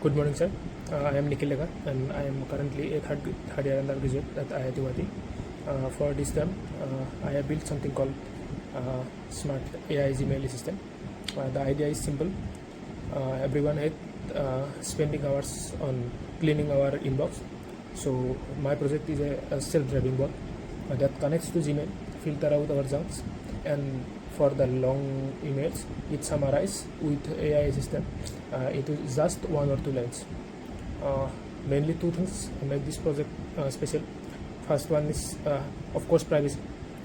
Good morning, sir. I am Nikhil, and I am currently a third year undergraduate at IIT Guwahati. For this term, I have built something called Smart AI Gmail Assistant. The idea is simple. Everyone had spending hours on cleaning our inbox. So my project is a self-driving bot that connects to Gmail, filter out our junks, and for the long emails, it summarizes with AI assistant. It is just one or two lines. Uh, Mainly two things make this project special. First one is, of course, privacy.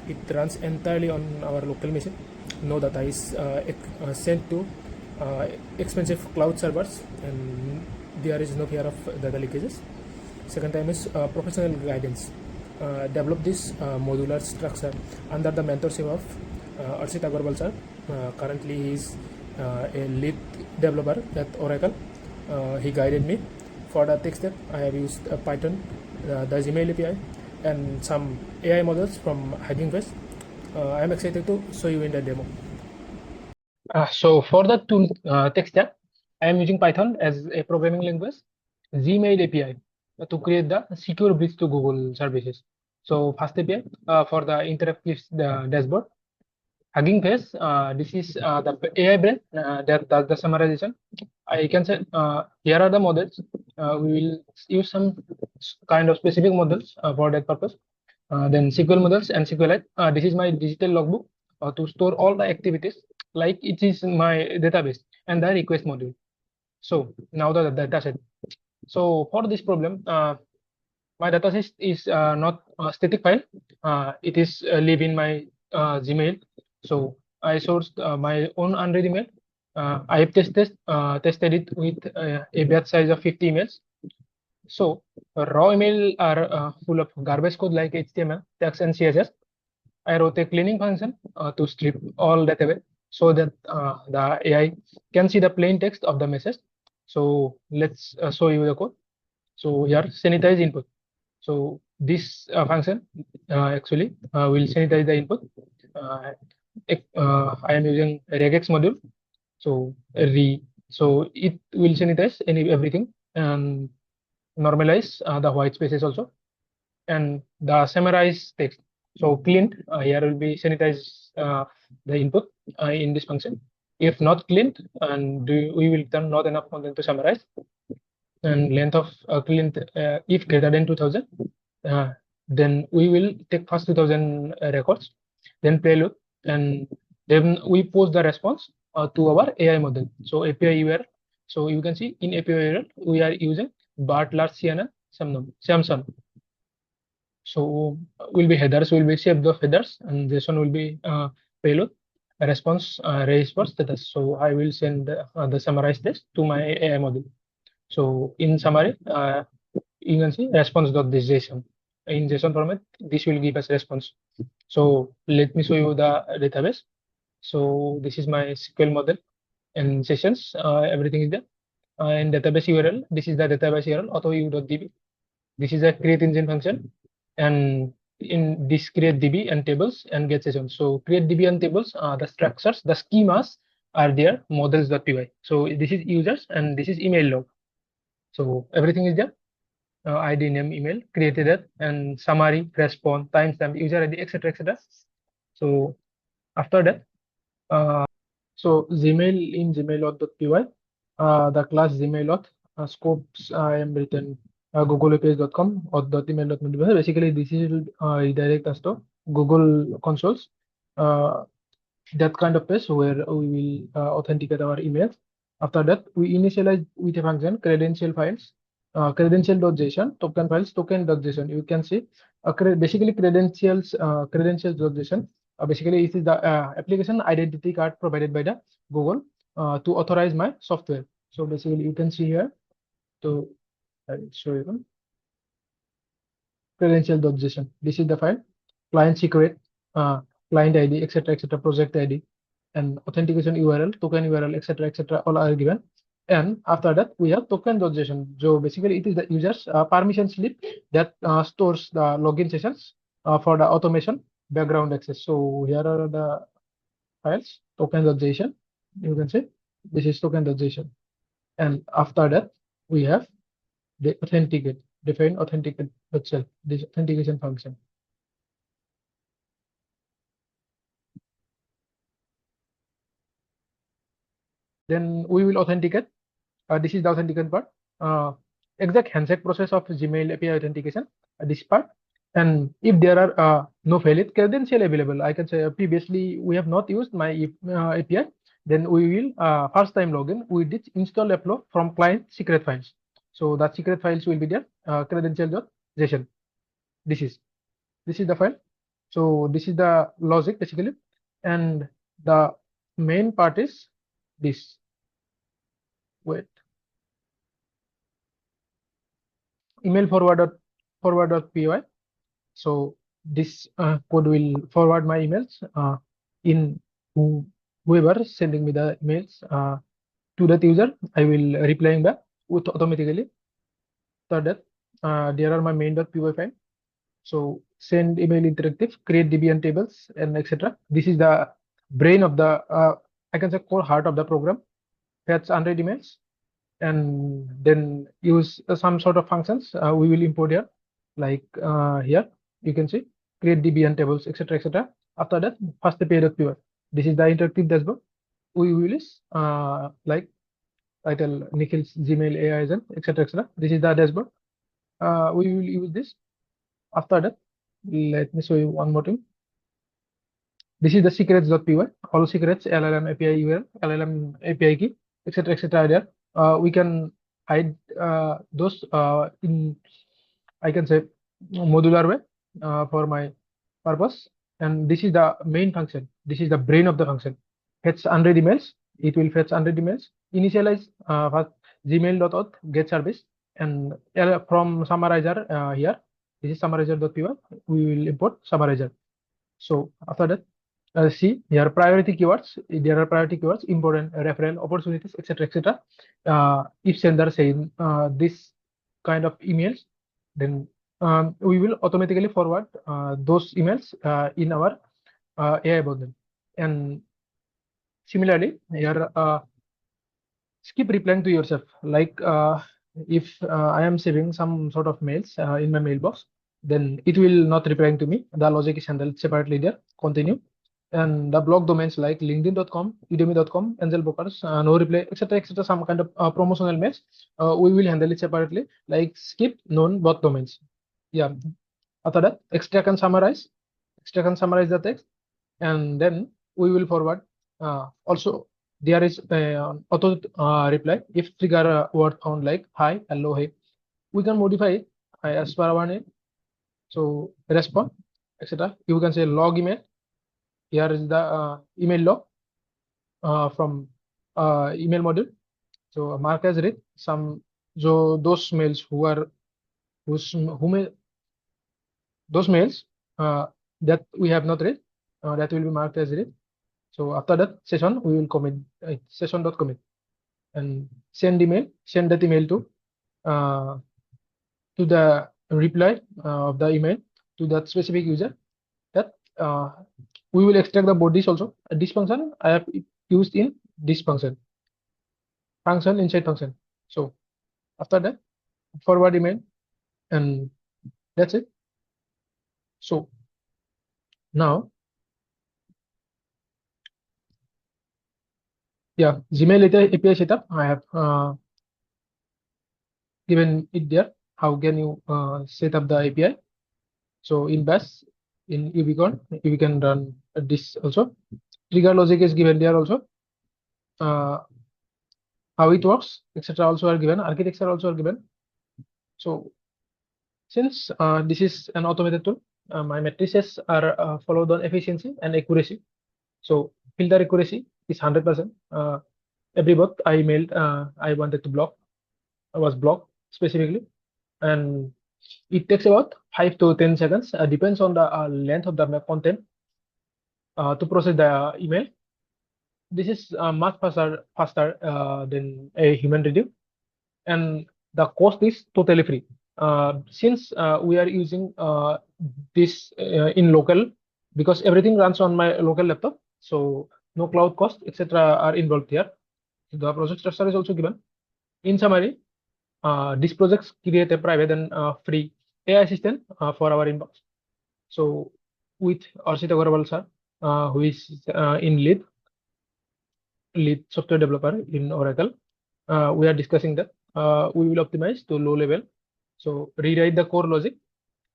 It runs entirely on our local machine. No data is sent to uh, expensive cloud servers, and there is no fear of data leakages. Second time is professional guidance. Develop this modular structure under the mentorship of Arshit Agarwal sir. Currently, he is a lead developer at Oracle. He guided me. For the tech stack, I have used Python, the Gmail API, and some AI models from Hugging Face. I am excited to show you in the demo. So for the tool tech stack, I am using Python as a programming language, Gmail API to create the secure bridge to Google services. So fast API for the interactive dashboard. Hugging Face, this is the AI brain that does the summarization. I can say here are the models. We will use some kind of specific models for that purpose. Then SQL models and SQLite. This is my digital logbook to store all the activities like it is my database and the request module. So now the data set. So for this problem, my dataset is not a static file. It is live in my Gmail. So I sourced my own unread email. I have tested it with a batch size of 50 emails. So raw email are full of garbage code like HTML, text, and CSS. I wrote a cleaning function to strip all that away so that the AI can see the plain text of the message. So let's show you the code. So here sanitize input. So this function actually will sanitize the input. I am using regex module. So so it will sanitize everything and normalize the white spaces also, and the summarize text. So cleaned here will be sanitize the input in this function. If not cleaned, and we will return not enough content to summarize. And length of cleaned if greater than 2000, then we will take first 2000 records, then payload, and then we post the response to our AI model. So API URL. So you can see in API URL we are using BART large CNN Samsung. So will be headers, will be shape of headers, and this one will be payload response response status. So I will send the summarized text to my AI model. So in summary, you can see response.this.json. In JSON format, this will give us response. So let me show you the database. So this is my SQL model and sessions. Everything is there. In database URL, this is the database URL auto.u.db. This is a create engine function, and in this create DB and tables and get session. So create DB and tables, the structures, the schemas are there, models.py. So this is users and this is email log. So everything is there. ID, name, email, created it, and summary, response, timestamp, user ID, etc., etc. So after that, so Gmail in gmail.py, the class gmail scopes I am written googlepage.com or .email.py. Basically, this is redirect us to Google consoles. That kind of page where we will authenticate our emails. After that, we initialize with a function credential files, credential.json, token files, token.json. You can see basically credentials.json. Basically, it is the application identity card provided by the Google to authorize my software. So basically, you can see here. So I will show you credential.json. This is the file, client secret, client ID, etc., project ID, and authentication URL, token URL, etc., all are given. And after that, we have token.json. So basically, it is the user's permission slip that stores the login sessions for the automation background access. So here are the files, token.json. You can see this is token.json. And after that, we have the authenticate, define authenticate itself, this authentication function. Then we will authenticate. This is the authentication part. Exact handshake process of Gmail API authentication. This part. And if there are no valid credential available, I can say previously we have not used my API. Then we will first time login. We did install upload from client secret files. So that secret files will be there. Credential.json. This is the file. So this is the logic basically, and the main part is this. Wait. Email forward.py. So this code will forward my emails in whoever sending me the emails to that user. I will replying back with automatically. So that there are my main.py file. So send email interactive, create Debian tables, and etc. This is the brain of the I can say core heart of the program. Fetch unread emails, and then use some sort of functions we will import here, like here you can see create Debian tables, etc., etc. After that, first the pay.py. This is the interactive dashboard. We will use like title Nikhil's Gmail AI agent, etc., etc. This is the dashboard. We will use this. After that, let me show you one more thing. This is the secrets.py. All secrets, LLM API URL, LLM API key, etc., etc. are there. We can hide those in, I can say, modular way for my purpose. And this is the main function. This is the brain of the function. Fetch unread emails. It will fetch unread emails. Initialize first gmail.auth get service, and from summarizer here. This is summarizer.py. We will import summarizer. So after that, see here priority keywords. There are priority keywords, important referral opportunities, etc., etc. If sender saying this kind of emails, then we will automatically forward those emails in our AI bundle. And similarly, here skip replying to yourself. Like if I am saving some sort of mails in my mailbox, then it will not replying to me. The logic is handled separately there. Continue. And the blog domains like linkedin.com, udemy.com, angel brokers, no reply, etc., etc., some kind of promotional mails, we will handle it separately. Like skip known both domains. Yeah. After that, extract and summarize the text, and then we will forward. Also, there is auto reply if trigger word found like hi, hello, hey. We can modify it as per our name. So respond, etc. You can say log email. Here is the email log from email module. So mark as read some. So those mails who are who may those mails that we have not read, that will be marked as read. So after that session, we will commit session.commit and send that email to the reply of the email to that specific user. That we will extract the bodies also. This function I have used in this function inside function. So after that, forward email, and that's it. So now, yeah, Gmail API setup I have given it there. How can you set up the API? So in Bash, in Ubicorn, we can run this also. Trigger logic is given there also. How it works, etc. also are given. Architecture also are given. So since this is an automated tool, my matrices are followed on efficiency and accuracy. So filter accuracy is 100%. Every bot I mailed, I wanted to block, was blocked specifically, and it takes about 5 to 10 seconds, depends on the length of the content to process the email. This is much faster than a human review, and the cost is totally free. Since we are using this in local, because everything runs on my local laptop, so no cloud cost, etc., are involved here. The project structure is also given. In summary, these projects create a private and free AI assistant for our inbox. So with Arshita Agarwal sir, who is in lead software developer in Oracle, we are discussing that we will optimize to low level. So rewrite the core logic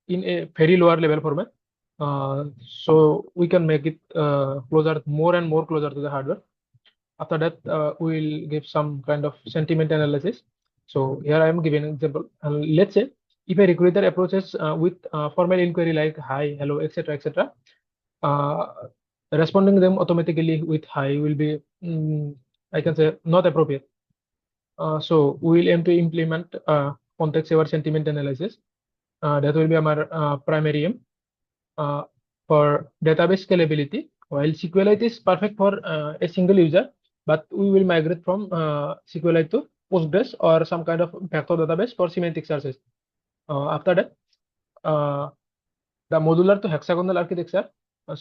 in a very lower level format. So we can make it closer, more and more closer to the hardware. After that, we will give some kind of sentiment analysis. So here I am giving an example. Let's say if a recruiter approaches with formal inquiry like hi, hello, etc., etc., uh, responding them automatically with hi will be, I can say, not appropriate. So we will aim to implement context-aware sentiment analysis. That will be our primary aim. Uh, for database scalability, while SQLite is perfect for a single user, but we will migrate from SQLite to Postgres or some kind of vector database for semantic searches. After that, uh, the modular to hexagonal architecture. We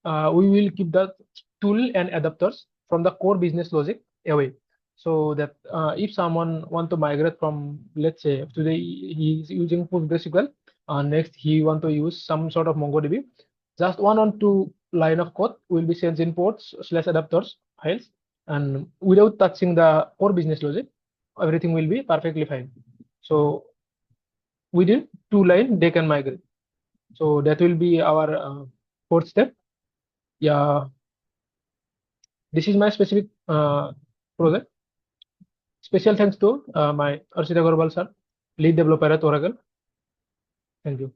will keep the tool and adapters from the core business logic away. So that if someone want to migrate from, let's say today he is using PostgreSQL, next he want to use some sort of MongoDB, just one or two line of code will be sent in ports slash adapters files, and without touching the core business logic, everything will be perfectly fine. So within two line they can migrate. So that will be our fourth step. Yeah, this is my specific project. Special thanks to my Arshita Agarwal sir, lead developer at Oracle. Thank you.